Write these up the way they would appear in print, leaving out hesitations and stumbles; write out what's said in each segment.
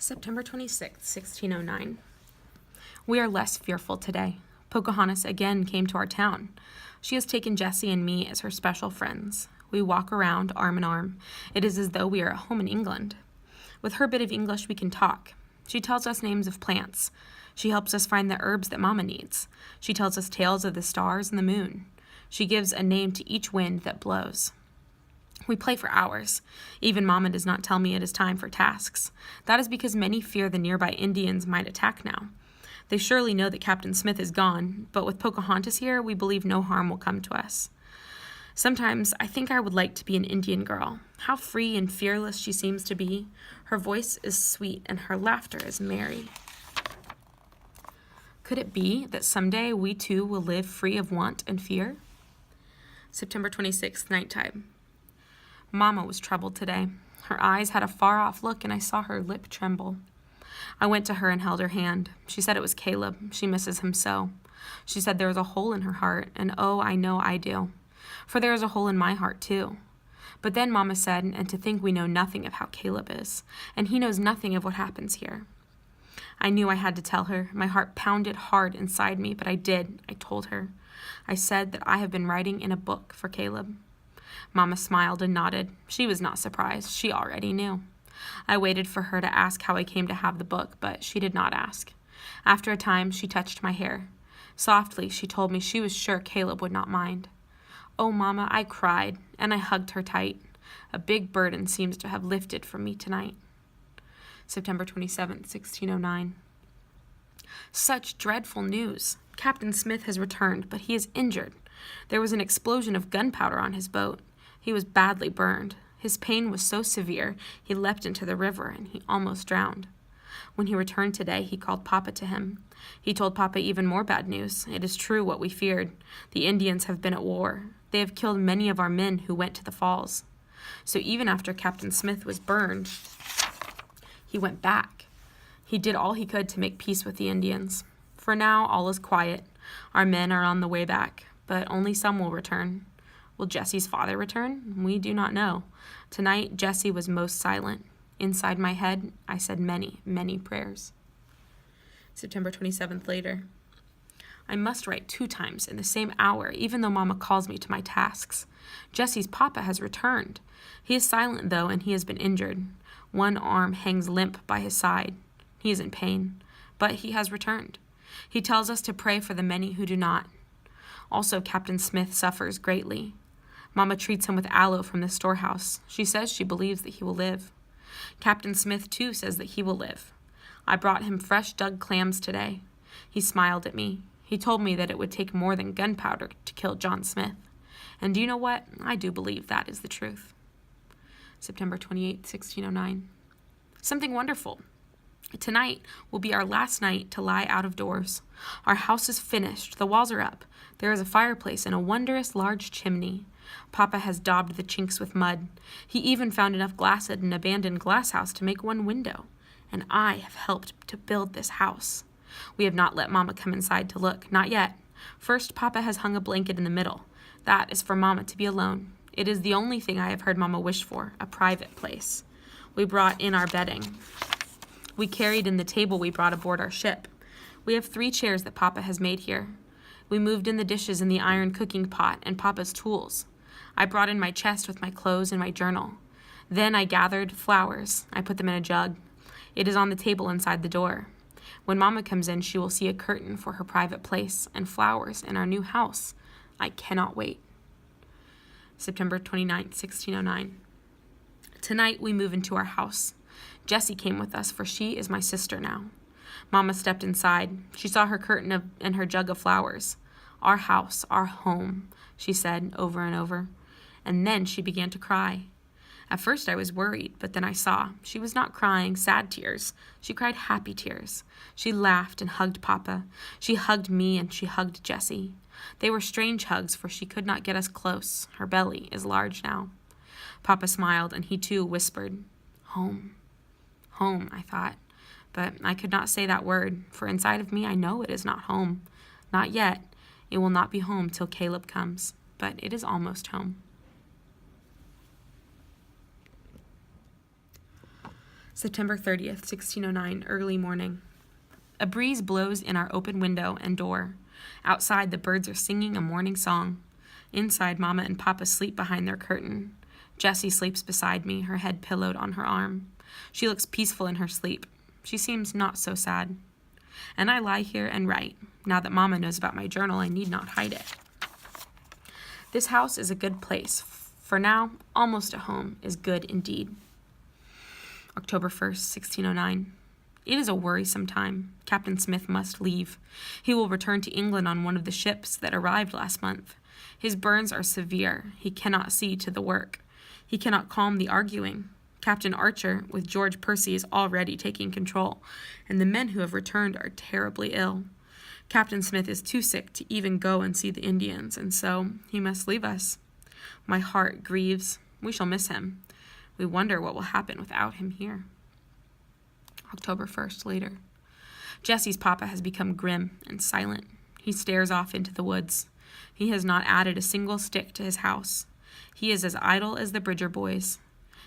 September 26th, 1609. We are less fearful today. Pocahontas again came to our town. She has taken Jessie and me as her special friends. We walk around arm in arm. It is as though we are at home in England. With her bit of English, we can talk. She tells us names of plants. She helps us find the herbs that Mama needs. She tells us tales of the stars and the moon. She gives a name to each wind that blows. We play for hours. Even Mama does not tell me it is time for tasks. That is because many fear the nearby Indians might attack now. They surely know that Captain Smith is gone, but with Pocahontas here, we believe no harm will come to us. Sometimes I think I would like to be an Indian girl. How free and fearless she seems to be. Her voice is sweet and her laughter is merry. Could it be that someday we too will live free of want and fear? September 26th, nighttime. Mama was troubled today. Her eyes had a far-off look, and I saw her lip tremble. I went to her and held her hand. She said it was Caleb. She misses him so. She said there was a hole in her heart, and oh, I know I do. For there is a hole in my heart, too. But then Mama said, and to think we know nothing of how Caleb is, and he knows nothing of what happens here. I knew I had to tell her. My heart pounded hard inside me, but I did. I told her. I said that I have been writing in a book for Caleb. Mama smiled and nodded. She was not surprised. She already knew. I waited for her to ask how I came to have the book, but she did not ask. After a time, she touched my hair. Softly, she told me she was sure Caleb would not mind. Oh, Mama, I cried, and I hugged her tight. A big burden seems to have lifted from me tonight. September 27th, 1609. Such dreadful news. Captain Smith has returned, but he is injured. There was an explosion of gunpowder on his boat. He was badly burned. His pain was so severe, he leapt into the river, and he almost drowned. When he returned today, he called Papa to him. He told Papa even more bad news. It is true what we feared. The Indians have been at war. They have killed many of our men who went to the falls. So even after Captain Smith was burned, he went back. He did all he could to make peace with the Indians. For now, all is quiet. Our men are on the way back, but only some will return. Will Jessie's father return? We do not know. Tonight, Jessie was most silent. Inside my head, I said many, many prayers. September 27th later. I must write 2 times in the same hour, even though Mama calls me to my tasks. Jessie's papa has returned. He is silent, though, and he has been injured. One arm hangs limp by his side. He is in pain, but he has returned. He tells us to pray for the many who do not. Also, Captain Smith suffers greatly. Mama treats him with aloe from the storehouse. She says she believes that he will live. Captain Smith, too, says that he will live. I brought him fresh dug clams today. He smiled at me. He told me that it would take more than gunpowder to kill John Smith. And do you know what? I do believe that is the truth. September 28, 1609. Something wonderful. Tonight will be our last night to lie out of doors. Our house is finished. The walls are up. There is a fireplace and a wondrous large chimney. Papa has daubed the chinks with mud. He even found enough glass at an abandoned glass house to make one window. And I have helped to build this house. We have not let Mama come inside to look, not yet. First, Papa has hung a blanket in the middle. That is for Mama to be alone. It is the only thing I have heard Mama wish for, a private place. We brought in our bedding. We carried in the table we brought aboard our ship. We have 3 chairs that Papa has made here. We moved in the dishes in the iron cooking pot and Papa's tools. I brought in my chest with my clothes and my journal. Then I gathered flowers. I put them in a jug. It is on the table inside the door. When Mama comes in, she will see a curtain for her private place and flowers in our new house. I cannot wait. September 29th, 1609. Tonight we move into our house. Jessie came with us, for she is my sister now. Mama stepped inside. She saw her curtain and her jug of flowers. Our house, our home, she said over and over. And then she began to cry. At first I was worried, but then I saw. She was not crying sad tears. She cried happy tears. She laughed and hugged Papa. She hugged me and she hugged Jessie. They were strange hugs, for she could not get us close. Her belly is large now. Papa smiled, and he too whispered, "Home." Home, I thought. But I could not say that word, for inside of me I know it is not home. Not yet. It will not be home till Caleb comes, but it is almost home. September 30th, 1609, early morning. A breeze blows in our open window and door. Outside, the birds are singing a morning song. Inside, Mama and Papa sleep behind their curtain. Jessie sleeps beside me, her head pillowed on her arm. She looks peaceful in her sleep. She seems not so sad. And I lie here and write. Now that Mama knows about my journal, I need not hide it. This house is a good place. For now, almost a home is good indeed. October 1st, 1609. It is a worrisome time. Captain Smith must leave. He will return to England on one of the ships that arrived last month. His burns are severe. He cannot see to the work. He cannot calm the arguing. Captain Archer, with George Percy, is already taking control, and the men who have returned are terribly ill. Captain Smith is too sick to even go and see the Indians, and so he must leave us. My heart grieves. We shall miss him. We wonder what will happen without him here. October 1st, later. Jessie's papa has become grim and silent. He stares off into the woods. He has not added a single stick to his house. He is as idle as the Bridger boys.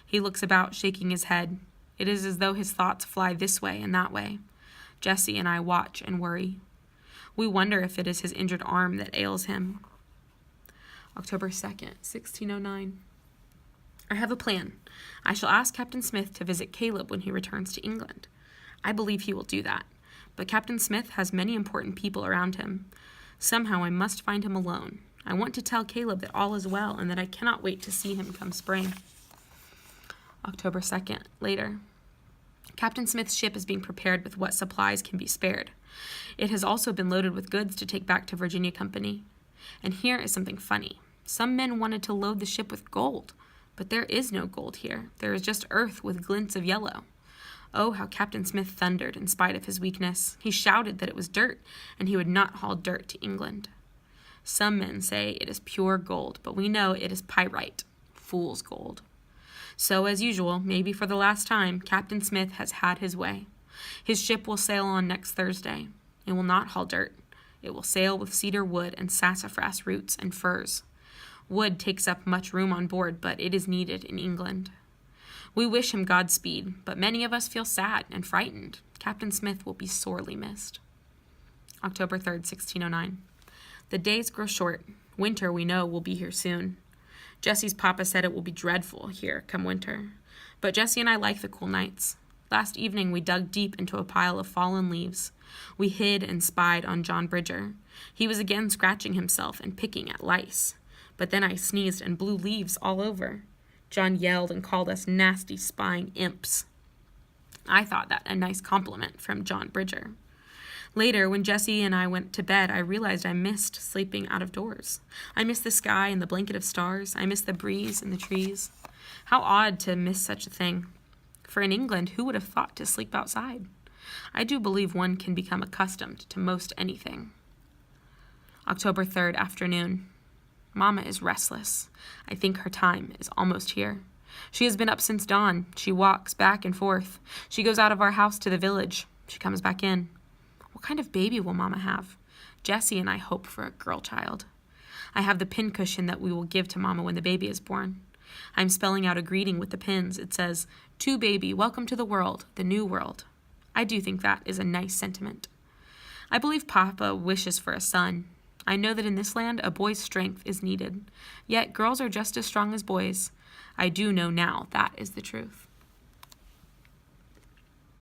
He looks about, shaking his head. It is as though his thoughts fly this way and that way. Jessie and I watch and worry. We wonder if it is his injured arm that ails him. October 2nd, 1609. I have a plan. I shall ask Captain Smith to visit Caleb when he returns to England. I believe he will do that, but Captain Smith has many important people around him. Somehow I must find him alone. I want to tell Caleb that all is well and that I cannot wait to see him come spring. October 2nd, later. Captain Smith's ship is being prepared with what supplies can be spared. It has also been loaded with goods to take back to Virginia Company. And here is something funny. Some men wanted to load the ship with gold. But there is no gold here. There is just earth with glints of yellow. Oh, how Captain Smith thundered in spite of his weakness. He shouted that it was dirt, and he would not haul dirt to England. Some men say it is pure gold, but we know it is pyrite, fool's gold. So, as usual, maybe for the last time, Captain Smith has had his way. His ship will sail on next Thursday. It will not haul dirt. It will sail with cedar wood and sassafras roots and furs. Wood takes up much room on board, but it is needed in England. We wish him Godspeed, but many of us feel sad and frightened. Captain Smith will be sorely missed. October 3rd, 1609. The days grow short. Winter, we know, will be here soon. Jessie's papa said it will be dreadful here come winter. But Jessie and I like the cool nights. Last evening we dug deep into a pile of fallen leaves. We hid and spied on John Bridger. He was again scratching himself and picking at lice. But then I sneezed and blew leaves all over. John yelled and called us nasty spying imps. I thought that a nice compliment from John Bridger. Later, when Jessie and I went to bed, I realized I missed sleeping out of doors. I missed the sky and the blanket of stars. I missed the breeze and the trees. How odd to miss such a thing. For in England, who would have thought to sleep outside? I do believe one can become accustomed to most anything. October 3rd, afternoon. Mama is restless. I think her time is almost here. She has been up since dawn. She walks back and forth. She goes out of our house to the village. She comes back in. What kind of baby will Mama have? Jessie and I hope for a girl child. I have the pincushion that we will give to Mama when the baby is born. I'm spelling out a greeting with the pins. It says, "To baby, welcome to the world, the new world." I do think that is a nice sentiment. I believe Papa wishes for a son. I know that in this land a boy's strength is needed. Yet girls are just as strong as boys. I do know now that is the truth.